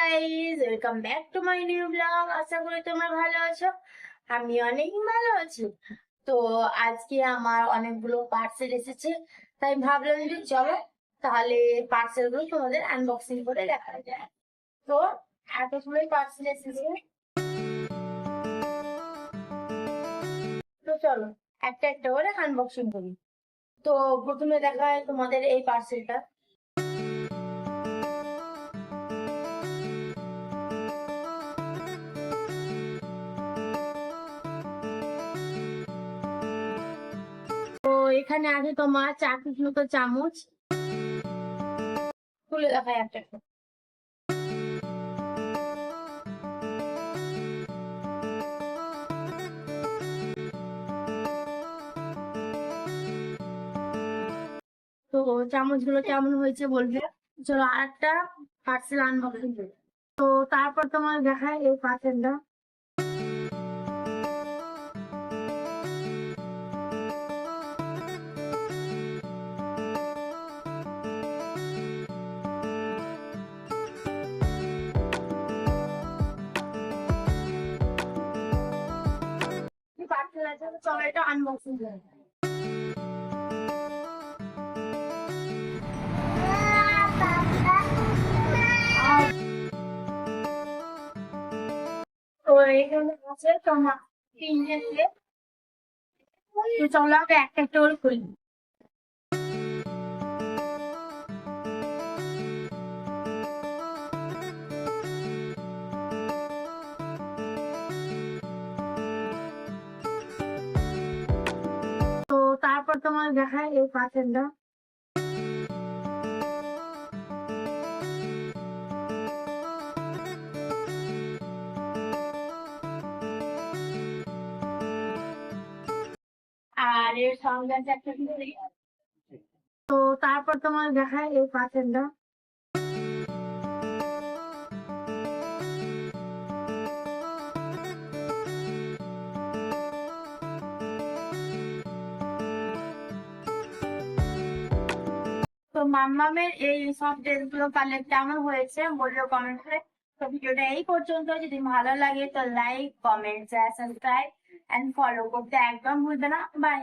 Guys, welcome back to my new blog. আশা করি তোমরা ভালো আছো। আমি অনেক ভালো আছি। তো আজকে আমার অনেকগুলো পার্সেল এসেছে, তাই ভাবলাম যে চলো তাহলে পার্সেল গুলো তোমাদের আনবক্সিং করে দেখা যায়। তো এতগুলোই পার্সেল এসেছে, তো চলো একটা একটা করে আনবক্সিং করি। তো প্রথমে দেখায় তোমাদের এই পার্সেলটা। তো এখানে আছে তোমার 4 পিস মতো চামচ। খুলে দেখায় একটা একটা। তো চামচগুলো কেমন হয়েছে বলবে। চলো আরেকটা পার্সেল আনবক্সিং করি। তো তারপর তোমার দেখায় এই পার্সেলটা। পার্সেল আছে, চলো এটা আনবক্সিং করি। তো এখানে আছে তোমার 3টে সেট। তো চলো আগে একটা একটা করে খুলি। তো তারপর তোমার দেখায় এই পার্সেলটা। আর এর সঙ্গে আছে একটা ঘড়ি। তো তারপর তোমার দেখায় এই পার্সেলটা। তো মাম্মামের এই সব ড্রেসগুলো কালেক্ট কেমন হয়েছে বললো কমেন্ট করে। তো ভিডিওটা এই পর্যন্ত, যদি ভালো লাগে তো like, comment, subscribe and follow করতে একদম ভুলবে না। বাই।